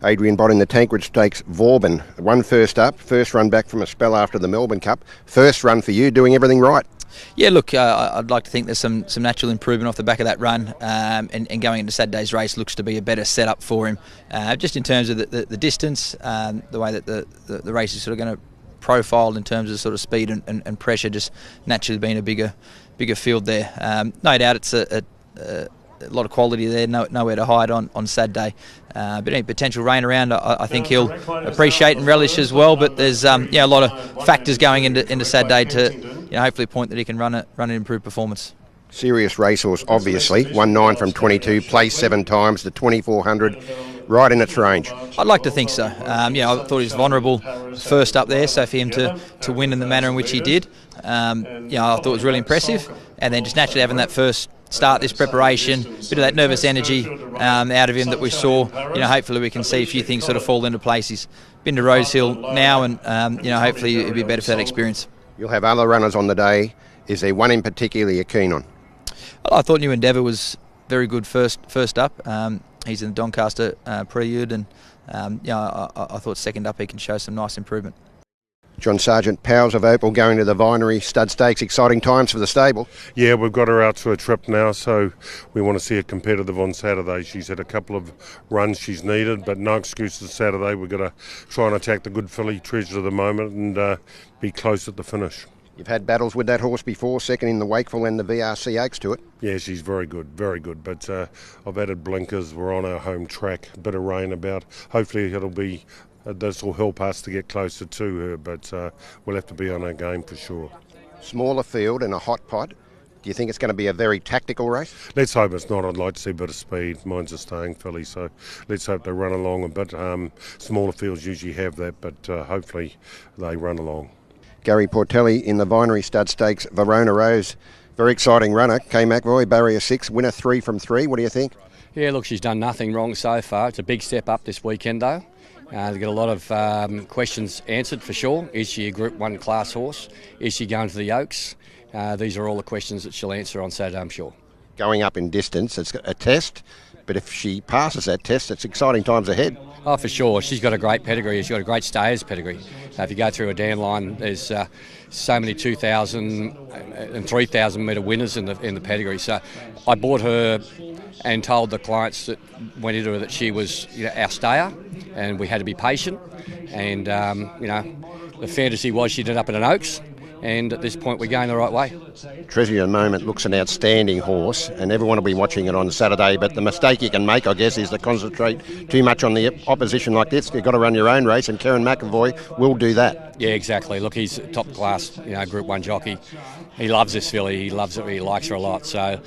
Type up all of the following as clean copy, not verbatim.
Adrian Bott in the Tancred Stakes, Vauban. One first up, first run back from a spell after the Melbourne Cup. First run for you, doing everything right. Yeah, look, I'd like to think there's some natural improvement off the back of that run, and going into Saturday's race looks to be a better setup for him, just in terms of the distance, the way that the race is sort of going to profile in terms of sort of speed and pressure, just naturally being a bigger field there. No doubt it's a lot of quality there, nowhere to hide on Saturday. But any potential rain around, I think he'll appreciate and relish as well. But there's a lot of factors going into Saturday to hopefully point that he can run an improved performance. Serious racehorse, obviously. Won 9 from 22, placed 7 times, the 2400, right in its range. I'd like to think so. I thought he was vulnerable first up there, so for him to win in the manner in which he did, I thought it was really impressive. And then just naturally having that first start, this preparation, a bit of that nervous energy out of him that we saw. Hopefully we can see a few things sort of fall into place. He's been to Rosehill now, and hopefully it'll be better for that experience. You'll have other runners on the day. Is there one in particular you're keen on? I thought New Endeavour was very good first up. He's in the Doncaster Prelude, and I thought second up he can show some nice improvement. John Sargent, Powers of Opal going to the Vinery Stud Stakes. Exciting times for the stable. Yeah, we've got her out to a trip now, so we want to see her competitive on Saturday. She's had a couple of runs she's needed, but no excuses Saturday. We've got to try and attack the good filly Treasure of the moment and be close at the finish. You've had battles with that horse before, second in the Wakeful and the VRC Oaks to it. Yeah, she's very good, but I've added blinkers. We're on our home track, a bit of rain about. Hopefully it'll be... this will help us to get closer to her, but we'll have to be on our game for sure. Smaller field and a hot pot. Do you think it's going to be a very tactical race? Let's hope it's not. I'd like to see a bit of speed. Mine's a staying filly, so let's hope they run along a bit. Smaller fields usually have that, but hopefully they run along. Gary Portelli in the Vinery Stud Stakes, Verona Rose. Very exciting runner. K. McVoy, barrier 6, winner 3 from 3. What do you think? Yeah, look, she's done nothing wrong so far. It's a big step up this weekend, though. They've got a lot of questions answered for sure. Is she a Group 1 class horse? Is she going to the Oaks? These are all the questions that she'll answer on Saturday, I'm sure. Going up in distance, it's a test, but if she passes that test, it's exciting times ahead. Oh, for sure. She's got a great pedigree. She's got a great stayers pedigree. If you go through a Dan line, there's so many 2,000 and 3,000 metre winners in the pedigree. So I bought her and told the clients that went into her that she was our stayer, and we had to be patient. And the fantasy was she'd end up in an Oaks, and at this point we're going the right way. Treasure at the moment looks an outstanding horse, and everyone will be watching it on Saturday, but the mistake you can make, I guess, is to concentrate too much on the opposition like this. You've got to run your own race, and Karen McAvoy will do that. Yeah, exactly. Look, he's a top class, Group 1 jockey. He loves this filly. He loves it. He likes her a lot. So,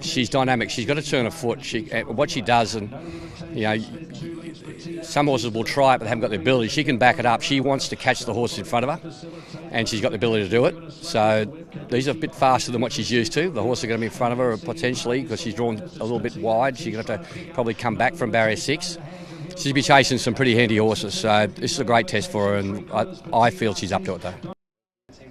she's dynamic. She's got to turn a foot. What she does, and some horses will try it, but they haven't got the ability. She can back it up. She wants to catch the horse in front of her, and she's got the ability to do it. So these are a bit faster than what she's used to. The horse are going to be in front of her potentially because she's drawn a little bit wide. She's going to have to probably come back from barrier 6. She'll be chasing some pretty handy horses. So this is a great test for her, and I feel she's up to it though.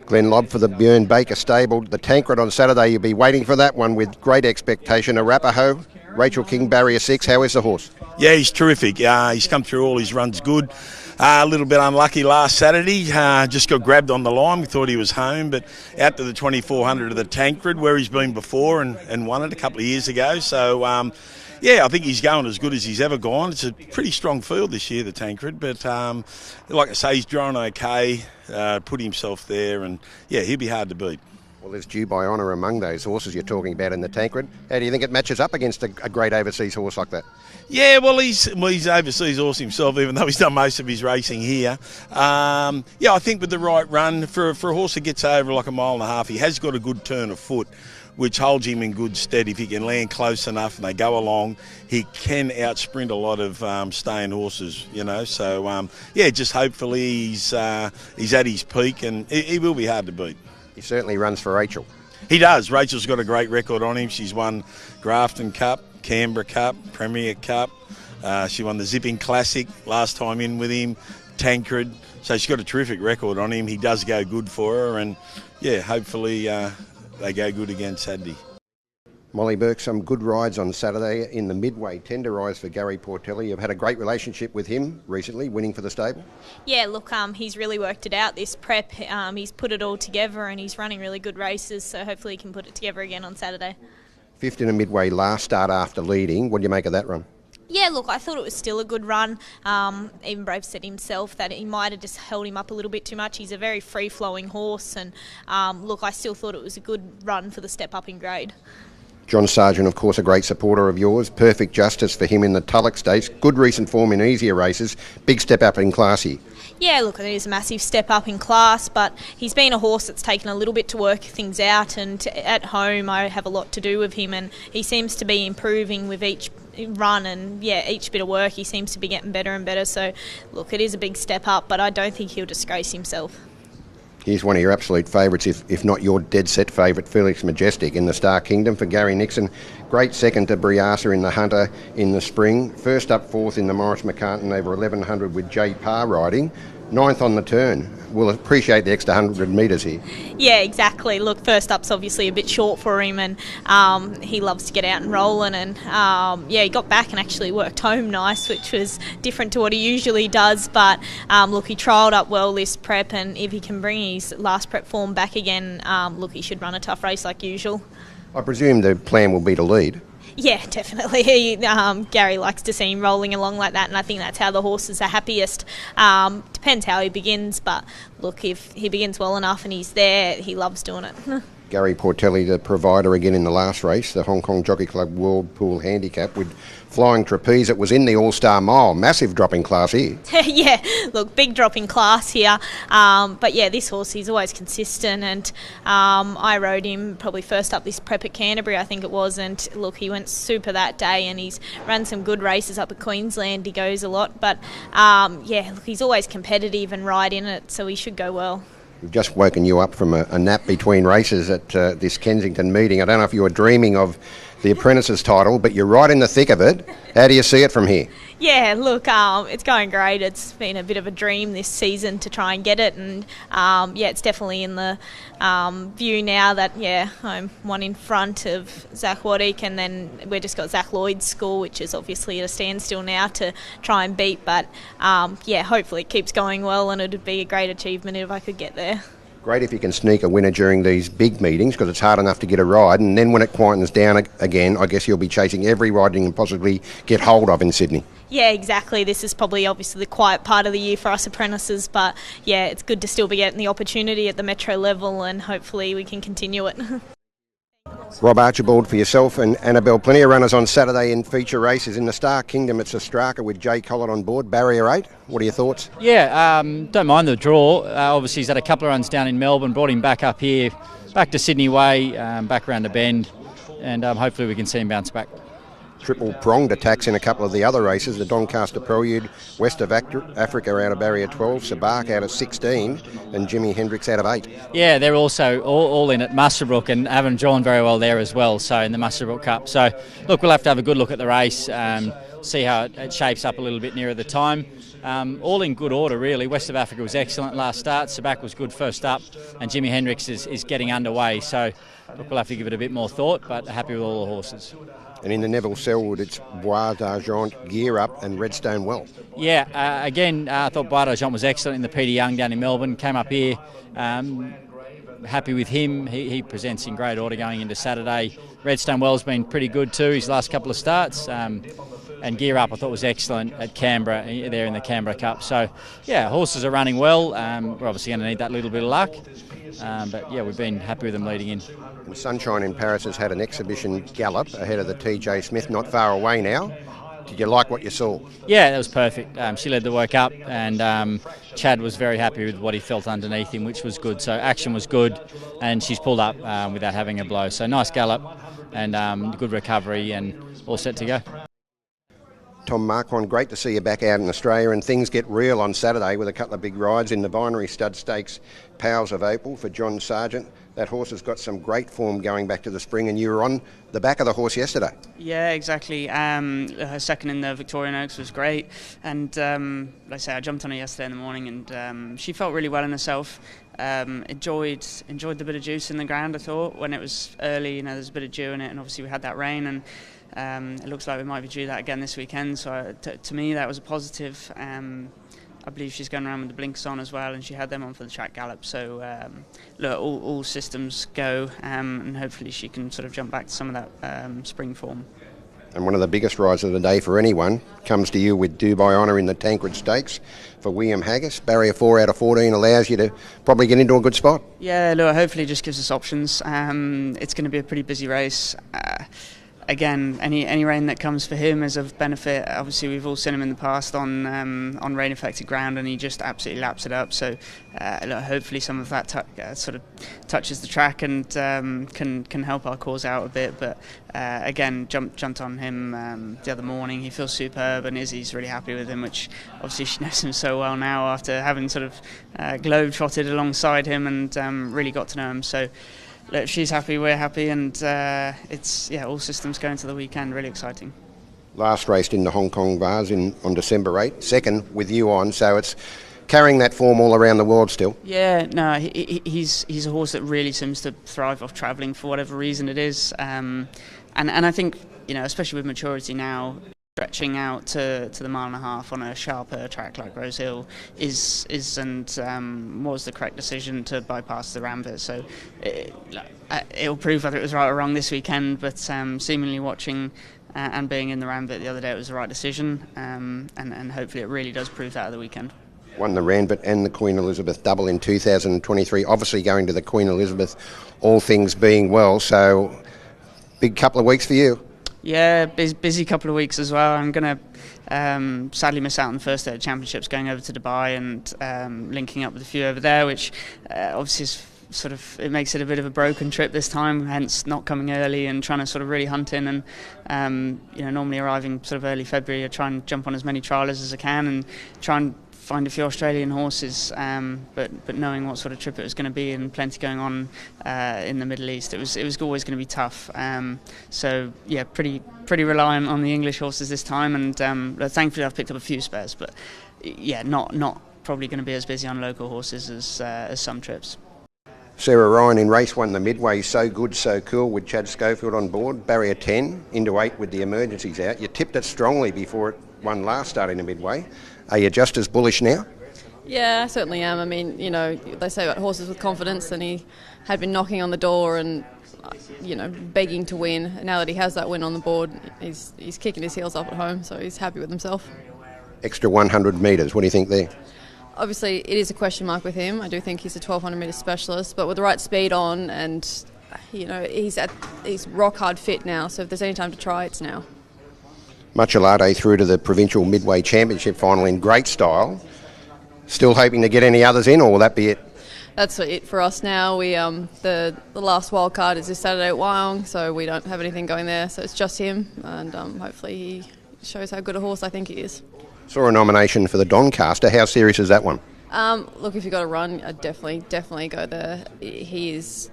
Glenn Lobb for the Björn Baker stable. The Tancred on Saturday, you'll be waiting for that one with great expectation. Arapaho, Rachel King, barrier 6. How is the horse? Yeah, he's terrific. He's come through all his runs good. A little bit unlucky last Saturday. Just got grabbed on the line. We thought he was home, but out to the 2400 of the Tancred, where he's been before and won it a couple of years ago. So, I think he's going as good as he's ever gone. It's a pretty strong field this year, the Tancred, but like I say, he's drawn okay, put himself there, and he'll be hard to beat. Well, there's due by honour among those horses you're talking about in the Tancred. How do you think it matches up against a great overseas horse like that? Yeah, well, he's overseas horse himself, even though he's done most of his racing here. I think with the right run, for a horse that gets over like a mile and a half, he has got a good turn of foot, which holds him in good stead. If he can land close enough and they go along, he can outsprint a lot of staying horses, So, just hopefully he's at his peak, and he will be hard to beat. He certainly runs for Rachel. He does. Rachel's got a great record on him. She's won Grafton Cup, Canberra Cup, Premier Cup. She won the Zipping Classic last time in with him, Tancred. So she's got a terrific record on him. He does go good for her, and hopefully they go good again Saturday. Molly Burke, some good rides on Saturday in the Midway tenderised for Gary Portelli. You've had a great relationship with him recently, winning for the stable. Yeah, look, he's really worked it out this prep. He's put it all together and he's running really good races, so hopefully he can put it together again on Saturday. Fifth in a Midway last start after leading. What do you make of that run? Yeah, look, I thought it was still a good run. Even Brave said himself that he might have just held him up a little bit too much. He's a very free-flowing horse, and look, I still thought it was a good run for the step up in grade. John Sargent, of course, a great supporter of yours. Perfect justice for him in the Tulloch Stakes. Good recent form in easier races. Big step up in class here. Yeah, look, it is a massive step up in class, but he's been a horse that's taken a little bit to work things out, and at home I have a lot to do with him, and he seems to be improving with each run, and each bit of work he seems to be getting better and better. So look, it is a big step up, but I don't think he'll disgrace himself. Here's one of your absolute favourites, if not your dead set favourite, Felix Majestic in the Star Kingdom for Gary Nixon. Great second to Briasa in the Hunter in the spring. First up fourth in the Morris McCartan over 1100 with J Parr riding. Ninth on the turn. We'll appreciate the extra 100 metres here. Yeah, exactly. Look, first up's obviously a bit short for him, and he loves to get out and rolling, and he got back and actually worked home nice, which was different to what he usually does. But look, he trialled up well this prep, and if he can bring his last prep form back again, look, he should run a tough race like usual. I presume the plan will be to lead. Yeah, definitely. Gary likes to see him rolling along like that, and I think that's how the horses are happiest. Depends how he begins, but look, if he begins well enough and he's there, he loves doing it. Gary Portelli, the provider again in the last race, the Hong Kong Jockey Club World Pool Handicap with Flying Trapeze. It was in the All-Star Mile. Massive drop in class here. Yeah, look, big drop in class here. But yeah, this horse, he's always consistent, and I rode him probably first up this prep at Canterbury, I think it was, and look, he went super that day, and he's run some good races up at Queensland. He goes a lot, but look, he's always competitive and right in it, so he should go well. We've just woken you up from a nap between races at this Kensington meeting. I don't know if you were dreaming of the Apprentice's title, but you're right in the thick of it. How do you see it from here? Yeah, look, it's going great. It's been a bit of a dream this season to try and get it, and it's definitely in the view now that I'm one in front of Zach Waddick, and then we've just got Zach Lloyd's score, which is obviously at a standstill now to try and beat. But hopefully it keeps going well, and it'd be a great achievement if I could get there. Great if you can sneak a winner during these big meetings, because it's hard enough to get a ride, and then when it quietens down again, I guess you'll be chasing every ride you can possibly get hold of in Sydney. Yeah, exactly. This is probably obviously the quiet part of the year for us apprentices, but it's good to still be getting the opportunity at the metro level, and hopefully we can continue it. Rob Archibald for yourself and Annabelle. Plenty of runners on Saturday in feature races. In the Star Kingdom, it's a Straka with Jay Collett on board, barrier 8. What are your thoughts? Yeah, don't mind the draw. Obviously, he's had a couple of runs down in Melbourne, brought him back up here, back to Sydney Way, back around the bend, and hopefully we can see him bounce back. Triple pronged attacks in a couple of the other races. The Doncaster Prelude, West of Africa out of barrier 12, Sabak out of 16, and Jimi Hendrix out of 8. Yeah, they're also all in at Muswellbrook and haven't drawn very well there as well, so in the Muswellbrook Cup. So, look, we'll have to have a good look at the race, see how it shapes up a little bit nearer the time. All in good order, really. West of Africa was excellent last start, Sabak was good first up, and Jimi Hendrix is getting underway. So, look, we'll have to give it a bit more thought, but happy with all the horses. And in the Neville Selwood, it's Bois d'Argent, Gear Up and Redstone Well. Yeah, again, I thought Bois d'Argent was excellent in the Peter Young down in Melbourne. Came up here, happy with him. He presents in great order going into Saturday. Redstone Well's been pretty good too, his last couple of starts. And Gear Up I thought was excellent at Canberra, there in the Canberra Cup. So, horses are running well. We're obviously going to need that little bit of luck. But we've been happy with them leading in. And Sunshine in Paris has had an exhibition gallop ahead of the TJ Smith, not far away now. Did you like what you saw? Yeah, that was perfect. She led the work up, and Chad was very happy with what he felt underneath him, which was good. So action was good, and she's pulled up without having a blow. So nice gallop and good recovery, and all set to go. Tom Marquand, great to see you back out in Australia, and things get real on Saturday with a couple of big rides in the Binary Stud Stakes, Powers of Opal for John Sargent. That horse has got some great form going back to the spring, and you were on the back of the horse yesterday. Yeah, exactly. Her second in the Victorian Oaks was great, and like I say, I jumped on her yesterday in the morning, and she felt really well in herself. Enjoyed the bit of juice in the ground. I thought when it was early, there's a bit of dew in it, and obviously we had that rain, and it looks like we might be due that again this weekend. So to me, that was a positive. I believe she's going around with the blinkers on as well, and she had them on for the track gallop. So look, all systems go, and hopefully she can sort of jump back to some of that spring form. And one of the biggest rides of the day for anyone comes to you with Dubai Honour in the Tancred Stakes for William Haggis. Barrier 4 out of 14 allows you to probably get into a good spot. Yeah, look, hopefully it just gives us options. It's going to be a pretty busy race. Again, any rain that comes for him is of benefit. Obviously, we've all seen him in the past on rain-affected ground, and he just absolutely laps it up. So, hopefully, some of that sort of touches the track and can help our cause out a bit. But again, jumped on him the other morning. He feels superb, and Izzy's really happy with him, which obviously she knows him so well now after having sort of globe-trotted alongside him and really got to know him. So. Look, she's happy, we're happy, and it's all systems going to the weekend. Really exciting. Last raced in the Hong Kong Vase on December 8, second with you on, so it's carrying that form all around the world still. Yeah, no, he's a horse that really seems to thrive off travelling for whatever reason it is, and I think especially with maturity now. Stretching out to the 1.5 miles on a sharper track like Rosehill was the correct decision to bypass the Rambit. So it'll prove whether it was right or wrong this weekend. But seemingly watching and being in the Rambit the other day, it was the right decision. And hopefully it really does prove that at the weekend. Won the Rambit and the Queen Elizabeth double in 2023. Obviously going to the Queen Elizabeth, all things being well. So big couple of weeks for you. Yeah, busy couple of weeks as well. I'm going to sadly miss out on the first day of championships, going over to Dubai and linking up with a few over there, which obviously is it makes it a bit of a broken trip this time, hence not coming early and trying to sort of really hunt in. And normally arriving sort of early February, I try and jump on as many trialers as I can and try and find a few Australian horses, but knowing what sort of trip it was going to be and plenty going on in the Middle East, it was always going to be tough. So yeah, pretty reliant on the English horses this time, and thankfully I've picked up a few spares, but yeah, not probably going to be as busy on local horses as some trips. Sarah Ryan in race 1, the Midway, So Good, So Cool with Chad Schofield on board. Barrier 10 into 8 with the emergencies out. You tipped it strongly before it won last start in the Midway. Are you just as bullish now? Yeah, I certainly am. I mean, they say about horses with confidence, and he had been knocking on the door and, begging to win. Now that he has that win on the board, he's kicking his heels up at home, so he's happy with himself. Extra 100 metres, what do you think there? Obviously, it is a question mark with him. I do think he's a 1,200 metre specialist, but with the right speed on and, he's rock hard fit now, so if there's any time to try, it's now. Mucholate through to the Provincial Midway Championship final in great style. Still hoping to get any others in, or will that be it? That's it for us now. We the last wild card is this Saturday at Wyong, so we don't have anything going there. So it's just him, and hopefully he shows how good a horse I think he is. Saw a nomination for the Doncaster. How serious is that one? Look, if you've got to run, I'd definitely go there. He is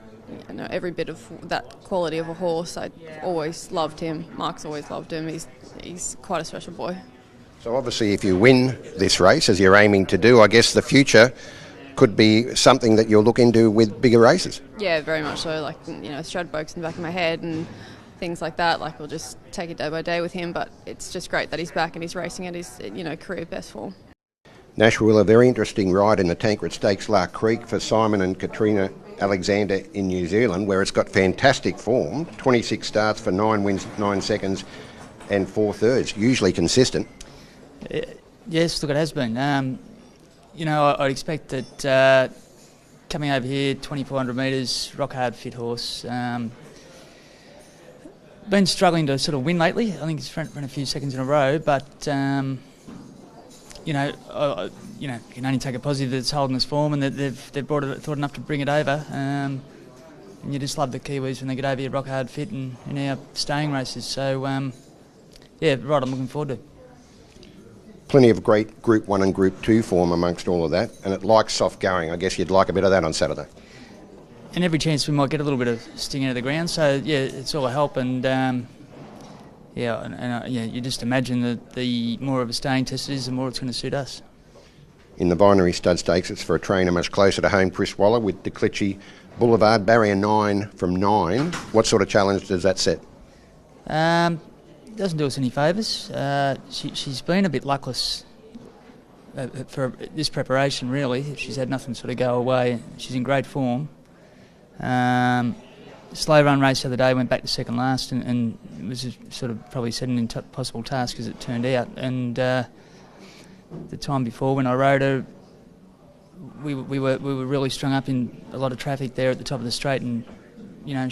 every bit of that quality of a horse. I always loved him. Mark's always loved him. He's quite a special boy. So obviously if you win this race, as you're aiming to do, I guess the future could be something that you'll look into with bigger races. Yeah, very much so. Like, Stradbroke's in the back of my head and things like that. Like, we'll just take it day by day with him, but it's just great that he's back and he's racing at his career best form. Nashville, a very interesting ride in the Tancred Stakes, Lark Creek, for Simon and Katrina Alexander in New Zealand, where it's got fantastic form. 26 starts for 9 wins, 9 seconds and 4 thirds, usually consistent. Yes, look, it has been. I'd expect that coming over here, 2,400 metres, rock hard fit horse. Been struggling to sort of win lately. I think he's run a few seconds in a row, but you can only take a positive that it's holding this form and that they've thought enough to bring it over. And you just love the Kiwis when they get over here, rock hard fit, and in our staying races. So right, I'm looking forward to it. plenty of great Group 1 and Group 2 form amongst all of that, and it likes soft going. I guess you'd like a bit of that on Saturday. And every chance we might get a little bit of sting into the ground, so yeah, it's all a help. And you just imagine that the more of a staying test it is, the more it's going to suit us. In the binary stud stakes, it's for a trainer much closer to home, Chris Waller, with Declichy Boulevard, barrier 9 from 9. What sort of challenge does that set? Doesn't do us any favours. She's been a bit luckless for this preparation, really. She's had nothing sort of go away. She's in great form. Slow run race the other day, went back to second last, and it was sort of probably set an impossible task as it turned out. And the time before when I rode her, we were really strung up in a lot of traffic there at the top of the straight, and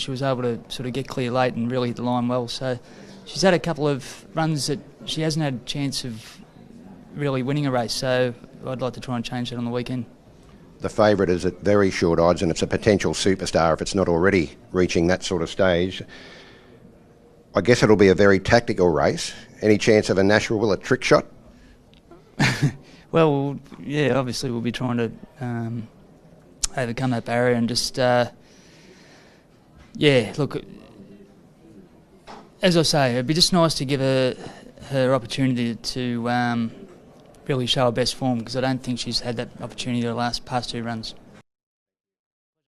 she was able to sort of get clear late and really hit the line well. So she's had a couple of runs that she hasn't had a chance of really winning a race. So I'd like to try and change that on the weekend. The favourite is at very short odds, and it's a potential superstar if it's not already reaching that sort of stage. I guess it'll be a very tactical race. Any chance of a Nashville, a trick shot? Well, yeah, obviously we'll be trying to overcome that barrier and just, look, as I say, it'd be just nice to give her opportunity to really show her best form, because I don't think she's had that opportunity the past 2 runs.